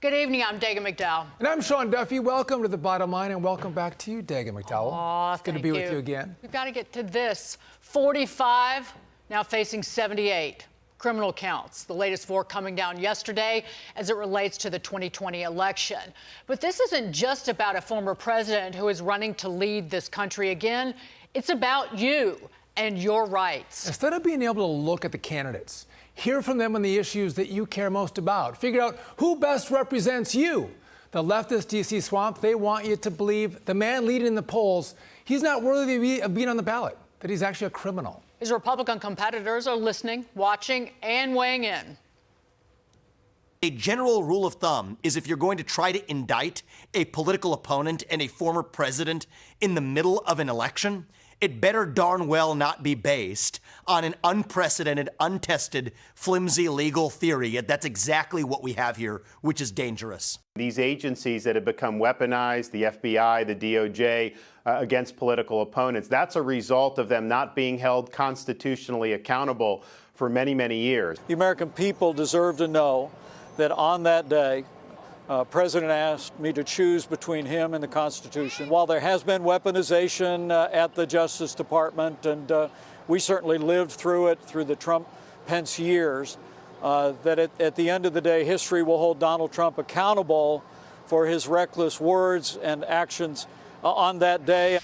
Good evening, I'm Dagan McDowell. And I'm Sean Duffy. Welcome to The Bottom Line, and welcome back to you, Dagan McDowell. Aw, it's good to be with you again. We've got to get to this. 45, now facing 78 criminal counts. The latest 4 coming down yesterday as it relates to the 2020 election. But this isn't just about a former president who is running to lead this country again. It's about you and your rights. Instead of being able to look at the candidates, hear from them on the issues that you care most about, figure out who best represents you. The leftist DC swamp, they want you to believe the man leading in the polls, he's not worthy of being on the ballot, that he's actually a criminal. His Republican competitors are listening, watching, and weighing in. A general rule of thumb is if you're going to try to indict a political opponent and a former president in the middle of an election, it better darn well not be based on an unprecedented, untested, flimsy legal theory. That's exactly what we have here, which is dangerous. These agencies that have become weaponized, the FBI, the DOJ, against political opponents, that's a result of them not being held constitutionally accountable for many, many years. The American people deserve to know that on that day, President asked me to choose between him and the Constitution. While there has been weaponization at the Justice Department, and we certainly lived through it through the Trump-Pence years, that at the end of the day, history will hold Donald Trump accountable for his reckless words and actions on that day.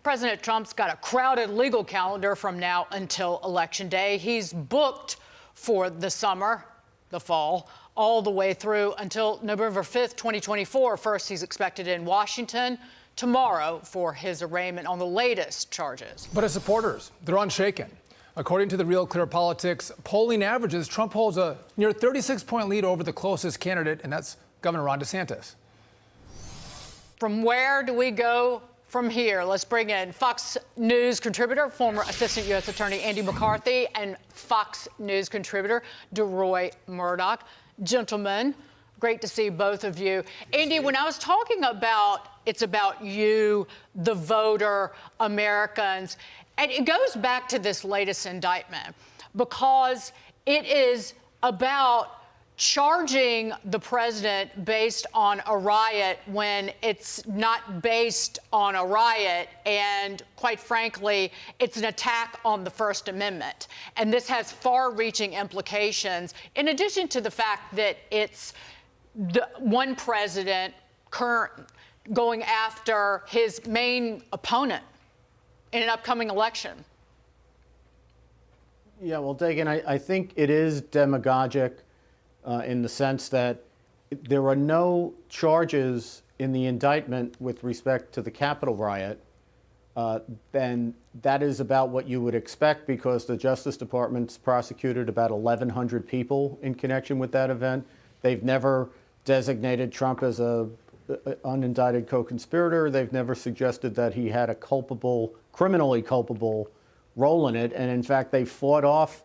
President Trump's got a crowded legal calendar from now until Election Day. He's booked for the summer, the fall, all the way through until November 5th, 2024. First, he's expected in Washington tomorrow for his arraignment on the latest charges. But his supporters, they're unshaken. According to the Real Clear Politics polling averages, Trump holds a near 36-point lead over the closest candidate, and that's Governor Ron DeSantis. From where do we go from here? Let's bring in Fox News contributor, former Assistant U.S. Attorney Andy McCarthy, and Fox News contributor Deroy Murdock. Gentlemen, great to see both of you. Andy, when I was talking about it's about you, the voter, Americans, and it goes back to this latest indictment because it is about charging the president based on a riot when it's not based on a riot, and quite frankly, it's an attack on the First Amendment. And this has far-reaching implications, in addition to the fact that it's the one president current going after his main opponent in an upcoming election. Yeah, well, Dagan, I think it is demagogic in the sense that there are no charges in the indictment with respect to the Capitol riot. Then that is about what you would expect because the Justice Department's prosecuted about 1,100 people in connection with that event. They've never designated Trump as an unindicted co-conspirator. They've never suggested that he had a criminally culpable role in it. And in fact, they fought off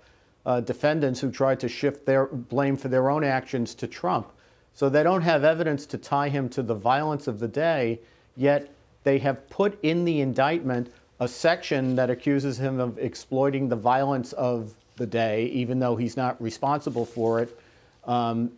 defendants who tried to shift their blame for their own actions to Trump. So they don't have evidence to tie him to the violence of the day, yet they have put in the indictment a section that accuses him of exploiting the violence of the day, even though he's not responsible for it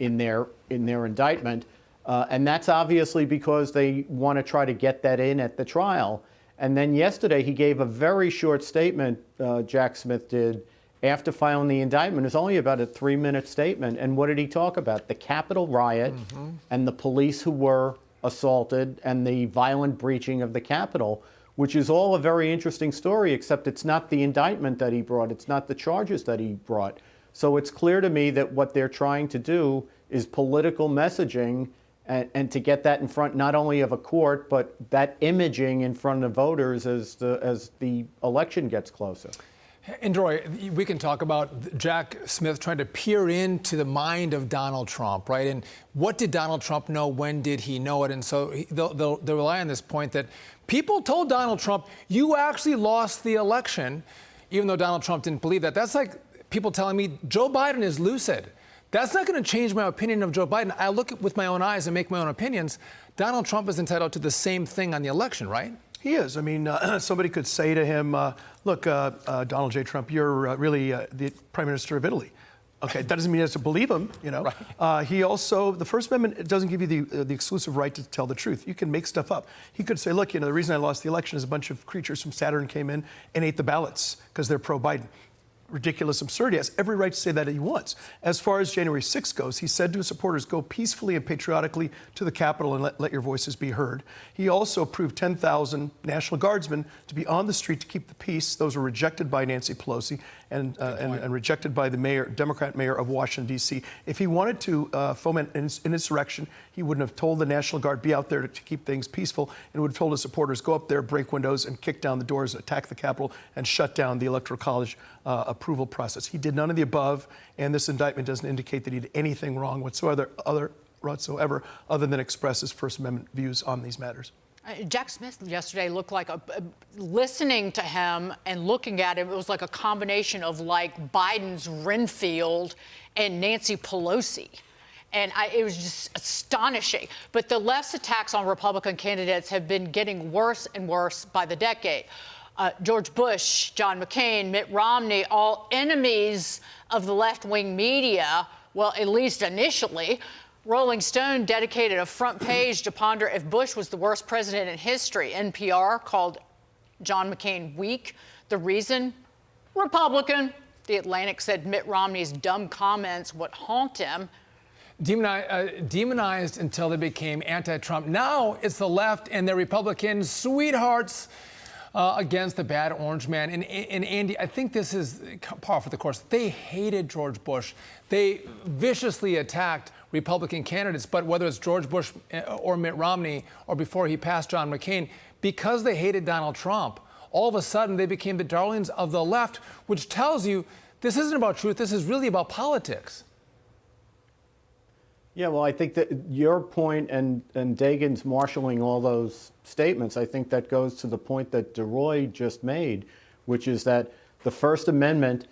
in their indictment. And that's obviously because they want to try to get that in at the trial. And then yesterday he gave a very short statement, Jack Smith did, after filing the indictment. It's only about a 3-minute statement. And what did he talk about? The Capitol riot and the police who were assaulted and the violent breaching of the Capitol, which is all a very interesting story, except it's not the indictment that he brought. It's not the charges that he brought. So it's clear to me that what they're trying to do is political messaging and to get that in front not only of a court, but that imaging in front of voters as the election gets closer. And Deroy, we can talk about Jack Smith trying to peer into the mind of Donald Trump, right? And what did Donald Trump know? When did he know it? And so they'll rely on this point that people told Donald Trump, you actually lost the election, even though Donald Trump didn't believe that. That's like people telling me Joe Biden is lucid. That's not going to change my opinion of Joe Biden. I look with my own eyes and make my own opinions. Donald Trump is entitled to the same thing on the election, right? He is. I mean, somebody could say to him, look, Donald J. Trump, you're really the Prime Minister of Italy. Okay, that doesn't mean he has to believe him, you know. Right. He also, the First Amendment, it doesn't give you the exclusive right to tell the truth. You can make stuff up. He could say, look, you know, the reason I lost the election is a bunch of creatures from Saturn came in and ate the ballots because they're pro-Biden. Ridiculous absurd. He has every right to say that he wants. As far as January 6th goes, he said to his supporters, go peacefully and patriotically to the Capitol and let your voices be heard. He also approved 10,000 National Guardsmen to be on the street to keep the peace. Those were rejected by Nancy Pelosi and rejected by the Democrat mayor of Washington, D.C. If he wanted to foment an insurrection, he wouldn't have told the National Guard, be out there to keep things peaceful, and would have told his supporters, go up there, break windows, and kick down the doors, attack the Capitol, and shut down the Electoral College approval process. He did none of the above, and this indictment doesn't indicate that he did anything wrong whatsoever other than express his First Amendment views on these matters. Jack Smith yesterday looked like listening to him and looking at him, it was like a combination of like Biden's Renfield and Nancy Pelosi. And it was just astonishing. But the left's attacks on Republican candidates have been getting worse and worse by the decade. George Bush, John McCain, Mitt Romney, all enemies of the left-wing media, well, at least initially. Rolling Stone dedicated a front page to ponder if Bush was the worst president in history. NPR called John McCain weak. The reason? Republican. The Atlantic said Mitt Romney's dumb comments would haunt him. Demonized until they became anti-Trump. Now it's the left and their Republican sweethearts against the bad orange man. And Andy, I think this is par for the course. They hated George Bush. They viciously attacked Republican candidates, but whether it's George Bush or Mitt Romney or before he passed John McCain, because they hated Donald Trump, all of a sudden they became the darlings of the left, which tells you this isn't about truth. This is really about politics. Yeah, well, I think that your point and Dagan's marshaling all those statements, I think that goes to the point that Deroy just made, which is that the First Amendment,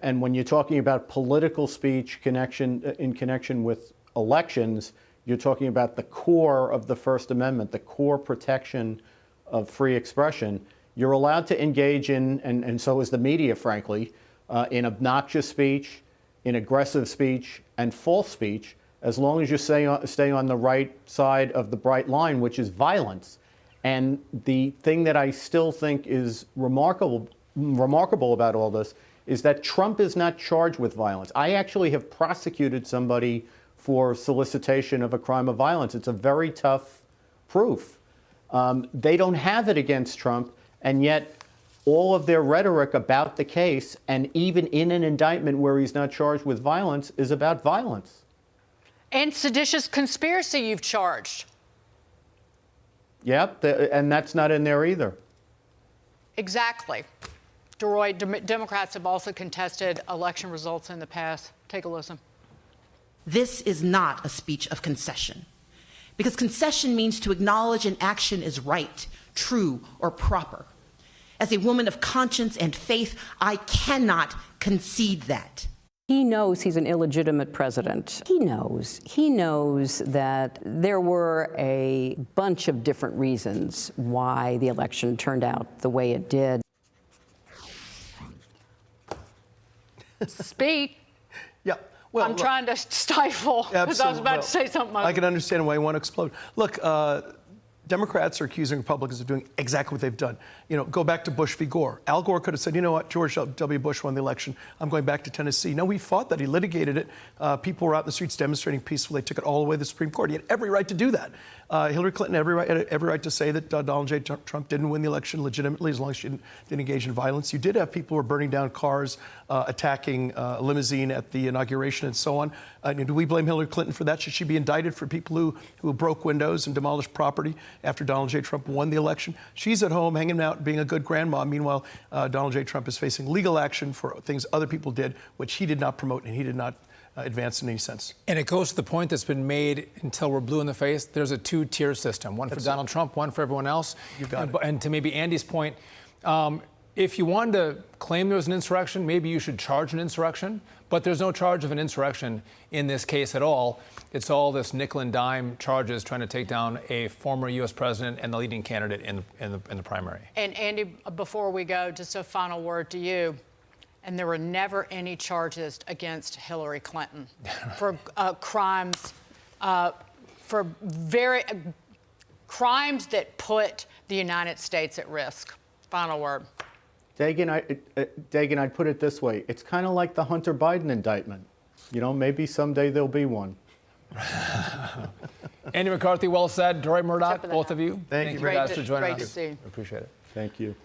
and when you're talking about political speech in connection with elections, you're talking about the core of the First Amendment, the core protection of free expression. You're allowed to engage in, and so is the media, frankly, in obnoxious speech, in aggressive speech, and false speech, as long as you stay on the right side of the bright line, which is violence. And the thing that I still think is remarkable about all this is that Trump is not charged with violence. I actually have prosecuted somebody for solicitation of a crime of violence. It's a very tough proof. They don't have it against Trump, and yet all of their rhetoric about the case, and even in an indictment where he's not charged with violence, is about violence. And seditious conspiracy you've charged. Yep, and that's not in there either. Exactly. Deroy, Democrats have also contested election results in the past. Take a listen. This is not a speech of concession, because concession means to acknowledge an action is right, true, or proper. As a woman of conscience and faith, I cannot concede that. He knows he's an illegitimate president. He knows that there were a bunch of different reasons why the election turned out the way it did. Speak. Yeah. Well, I'm trying to stifle because I was about to say something. I can understand why you want to explode. Look, Democrats are accusing Republicans of doing exactly what they've done. You know, go back to Bush v. Gore. Al Gore could have said, you know what, George W. Bush won the election. I'm going back to Tennessee. No, he fought that. He litigated it. People were out in the streets demonstrating peacefully. They took it all the way to the Supreme Court. He had every right to do that. Hillary Clinton had every right to say that Donald J. Trump didn't win the election legitimately as long as she didn't engage in violence. You did have people who were burning down cars, attacking a limousine at the inauguration and so on. Do we blame Hillary Clinton for that? Should she be indicted for people who broke windows and demolished property after Donald J. Trump won the election? She's at home hanging out, being a good grandma. Meanwhile, Donald J. Trump is facing legal action for things other people did, which he did not promote and he did not advance in any sense. And it goes to the point that's been made until we're blue in the face. There's a two-tier system, one for Donald Trump, one for everyone else. You got it. And to maybe Andy's point, if you wanted to claim there was an insurrection, maybe you should charge an insurrection. But there's no charge of an insurrection in this case at all. It's all this nickel and dime charges trying to take down a former U.S. president and the leading candidate in the primary. And Andy, before we go, just a final word to you. and there were never any charges against Hillary Clinton for crimes, crimes that put the United States at risk. Final word. Dagan, I'd put it this way. It's kind of like the Hunter Biden indictment. You know, maybe someday there'll be one. Andy McCarthy, well said. Deroy Murdock, Tip of the both hat. of you. Thank you guys Great for joining to us. see. Appreciate it. Thank you.